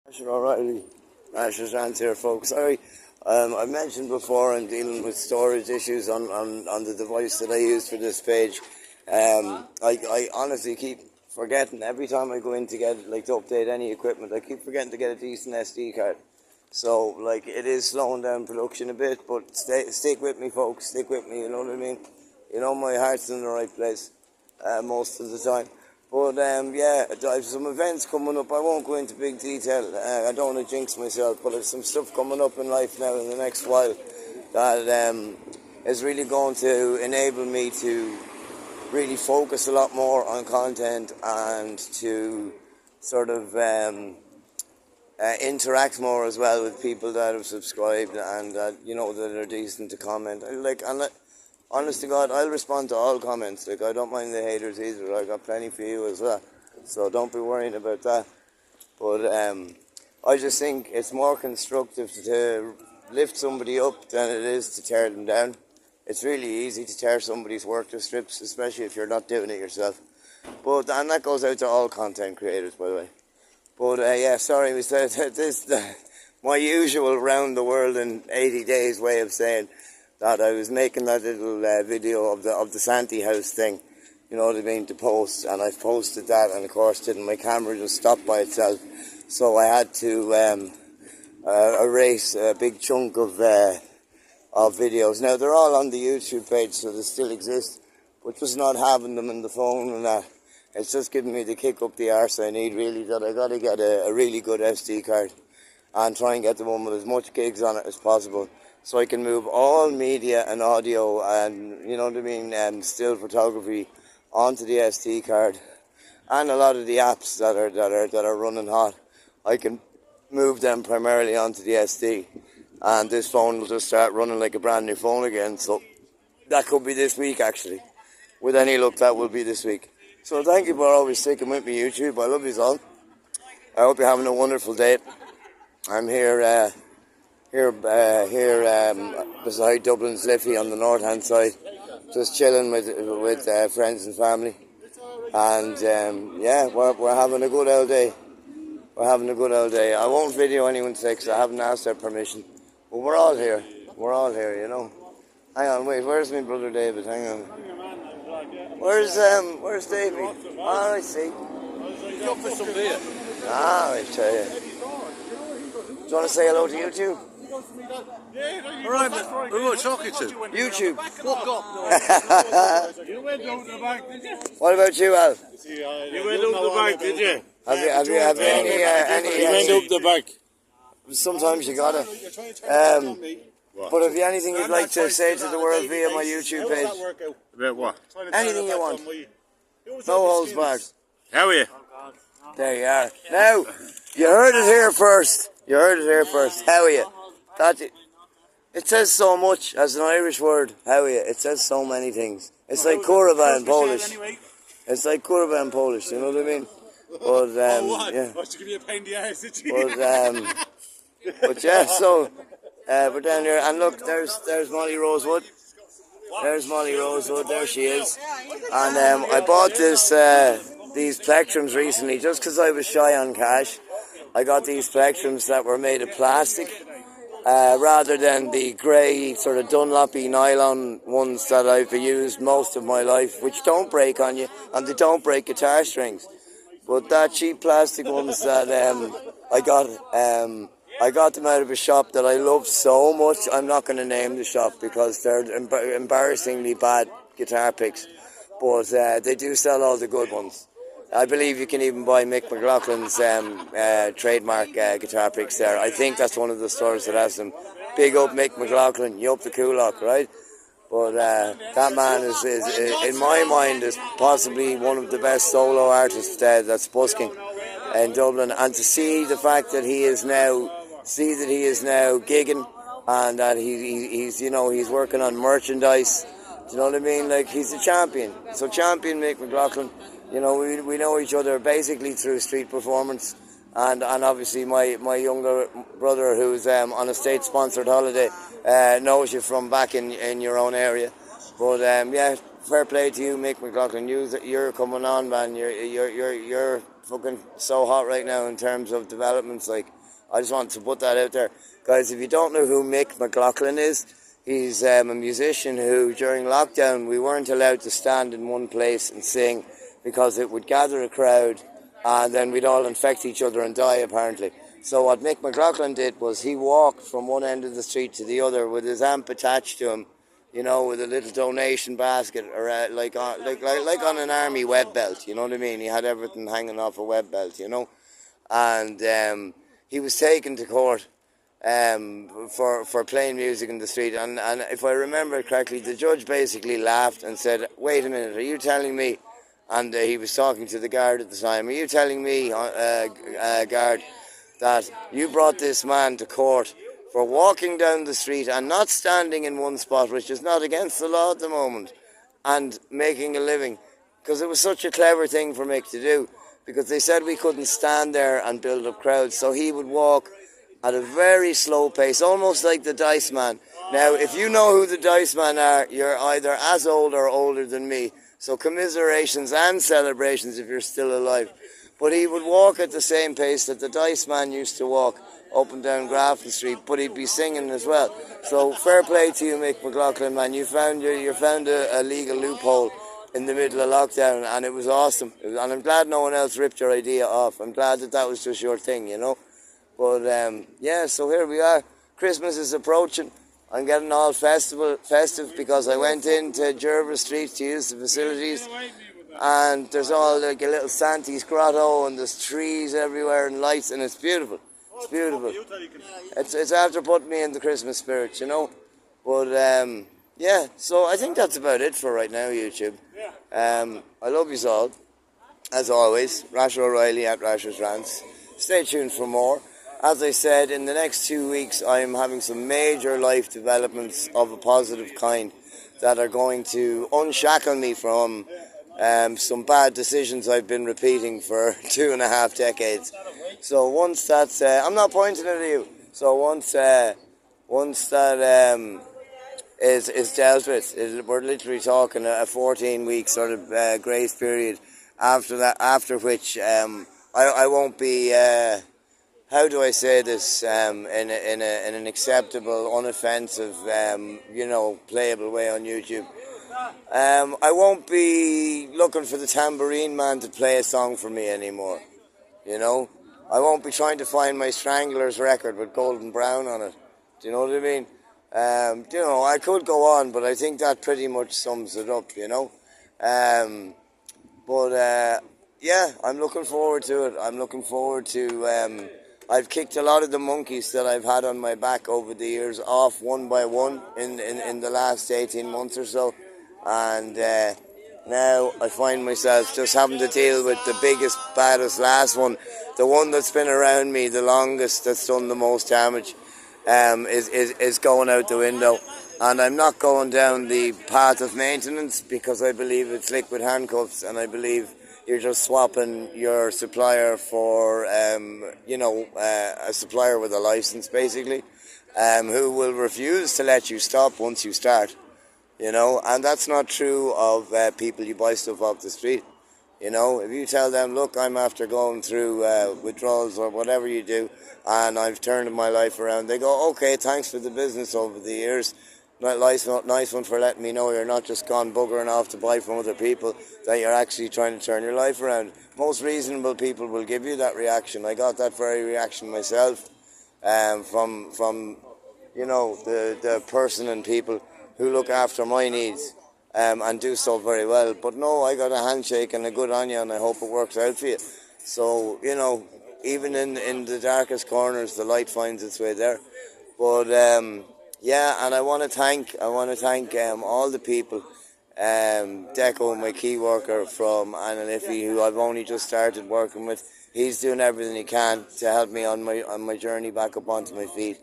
Asher O'Reilly, Asher's Rants here, folks. Sorry, I've mentioned before I'm dealing with storage issues on the device that I use for this page. I honestly keep forgetting every time I go in to get, like, to update any equipment, I keep forgetting to get a decent SD card. So, like, it is slowing down production a bit, but stick with me, folks, stick with me, you know what I mean? You know my heart's in the right place most of the time. But yeah, I have some events coming up. I won't go into big detail. I don't want to jinx myself, but there's some stuff coming up in life now in the next while that is really going to enable me to really focus a lot more on content and to sort of interact more as well with people that have subscribed and that, you know, that are decent to comment. Honest to God, I'll respond to all comments. Like, I don't mind the haters either. I got plenty for you as well. So don't be worrying about that. But I just think it's more constructive to lift somebody up than it is to tear them down. It's really easy to tear somebody's work to strips, especially if you're not doing it yourself. And that goes out to all content creators, by the way. But yeah, sorry, we said this my usual round the world in 80 days way of saying that I was making that little video of the Santi House thing, you know what I mean, to post, and I posted that, and of course my camera just stopped by itself, so I had to erase a big chunk of videos. Now they're all on the YouTube page, so they still exist, but just not having them in the phone and that, it's just giving me the kick up the arse I need, really, that I got to get a really good SD card and try and get the one with as much gigs on it as possible, so I can move all media and audio and, you know what I mean, and still photography onto the SD card, and a lot of the apps that are running hot, I can move them primarily onto the SD, and this phone will just start running like a brand new phone again. So that could be this week, actually. With any luck, that will be this week. So thank you for always sticking with me, YouTube. I love you all. I hope you're having a wonderful day. I'm here beside Dublin's Liffey on the north hand side, just chilling with friends and family, and yeah, we're having a good old day. I won't video anyone today because I haven't asked their permission, but we're all here, you know. Hang on, wait, where's my brother David? Hang on. Where's David? Oh, I see. I tell you. Do you want to say hello to YouTube? Alright, man. Who are you talking to? YouTube. Fuck off. You went out to the bank, did you? What about you, Al? You went out to the bank, did you? Have you any? You went out the bank. Sometimes you gotta. But have you anything you'd like to say to the world via my YouTube page? About what? Anything you want. No holds barred. How are you? There you are. Now, you heard it here first. How are you? It says so much as an Irish word. How are you? It says so many things. It's like kurwa in Polish. It's like kurwa in Polish. You know what I mean? But yeah. To give you a pain in the ass, did you? But yeah. So we're down here, and look, there's Molly Rosewood. There's Molly Rosewood. There she is. And I bought these plectrums recently just because I was shy on cash. I got these plectrums that were made of plastic rather than the grey sort of Dunlopy nylon ones that I've used most of my life, which don't break on you and they don't break guitar strings. But that cheap plastic ones that I got them out of a shop that I love so much. I'm not going to name the shop because they're embarrassingly bad guitar picks, but they do sell all the good ones. I believe you can even buy Mick McLaughlin's trademark guitar picks there. I think that's one of the stores that has them. Big up Mick McLaughlin, you up the Coolock, right? But that man is, in my mind, is possibly one of the best solo artists that's busking in Dublin. And to see the fact that he is now gigging, and that he's working on merchandise. Do you know what I mean? Like, he's a champion. So champion Mick McLaughlin. You know, we know each other basically through street performance, and obviously my younger brother, who's on a state-sponsored holiday, knows you from back in your own area. But yeah, fair play to you, Mick McLaughlin. You're coming on, man. You're fucking so hot right now in terms of developments. Like, I just want to put that out there. Guys, if you don't know who Mick McLaughlin is, he's a musician who, during lockdown, we weren't allowed to stand in one place and sing because it would gather a crowd and then we'd all infect each other and die, apparently. So what Mick McLaughlin did was he walked from one end of the street to the other with his amp attached to him, you know, with a little donation basket, or like on an army web belt, you know what I mean? He had everything hanging off a web belt, you know. And he was taken to court for playing music in the street. And if I remember correctly, the judge basically laughed and said, "Wait a minute, are you telling me," and he was talking to the guard at the time, "Are you telling me, guard, that you brought this man to court for walking down the street and not standing in one spot, which is not against the law at the moment, and making a living?" Because it was such a clever thing for Mick to do, because they said we couldn't stand there and build up crowds, so he would walk at a very slow pace, almost like the Dice Man. Now, if you know who the Dice Man are, you're either as old or older than me, so commiserations and celebrations if you're still alive. But he would walk at the same pace that the Dice Man used to walk up and down Grafton Street, but he'd be singing as well. So fair play to you, Mick McLaughlin, man. You found a legal loophole in the middle of lockdown, and it was awesome. And I'm glad no one else ripped your idea off. I'm glad that was just your thing, you know. But yeah, so here we are. Christmas is approaching. I'm getting all festive because I went into Jervis Street to use the facilities. And there's all like a little Santi's grotto, and there's trees everywhere and lights, and it's beautiful. It's beautiful. It's after putting me in the Christmas spirit, you know. But yeah, so I think that's about it for right now, YouTube. I love you all, as always. Rasher O'Reilly at Rasher's Rants. Stay tuned for more. As I said, in the next 2 weeks, I'm having some major life developments of a positive kind that are going to unshackle me from some bad decisions I've been repeating for 2.5 decades. So once that's, I'm not pointing at you. So once that is dealt with, we're literally talking a 14-week sort of grace period. After that, after which I won't be. How do I say this in an acceptable, unoffensive, playable way on YouTube? I won't be looking for the tambourine man to play a song for me anymore, you know. I won't be trying to find my Stranglers record with Golden Brown on it. Do you know what I mean? I could go on, but I think that pretty much sums it up, you know. Yeah, I'm looking forward to it. I'm looking forward to... I've kicked a lot of the monkeys that I've had on my back over the years off one by one in the last 18 months or so. And now I find myself just having to deal with the biggest, baddest last one. The one that's been around me the longest, that's done the most damage, is going out the window. And I'm not going down the path of maintenance because I believe it's liquid handcuffs, and I believe you're just swapping your supplier for, a supplier with a license, basically, who will refuse to let you stop once you start, you know. And that's not true of people you buy stuff off the street, you know. If you tell them, look, I'm after going through withdrawals or whatever you do, and I've turned my life around, they go, okay, thanks for the business over the years. Nice one for letting me know you're not just gone buggering off to buy from other people, that you're actually trying to turn your life around. Most reasonable people will give you that reaction. I got that very reaction myself from the person and people who look after my needs and do so very well. But no, I got a handshake and a good on you, and I hope it works out for you. So, you know, even in the darkest corners, the light finds its way there. But yeah, and I want to thank all the people, Deco, my key worker from Ananiffy, who I've only just started working with. He's doing everything he can to help me on my journey back up onto my feet.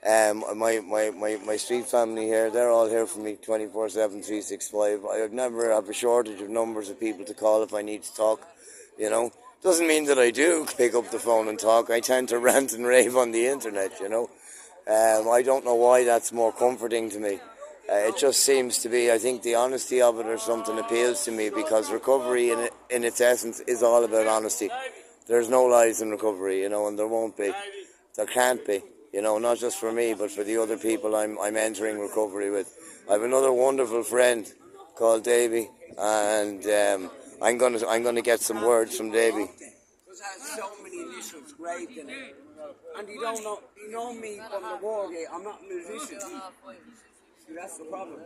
My street family here, they're all here for me 24/7, 365. I never have a shortage of numbers of people to call if I need to talk, you know. Doesn't mean that I do pick up the phone and talk. I tend to rant and rave on the internet, you know. I don't know why that's more comforting to me. It just seems to be, I think the honesty of it or something appeals to me, because recovery in its essence is all about honesty. there's no lies in recovery, you know, and there won't be. There can't be, you know, not just for me, but for the other people I'm entering recovery with. I have another wonderful friend called Davy, and I'm gonna get some words from Davy. Because it has so many initials graved in it. And you know me from the war game, I'm not a musician. See, that's the problem.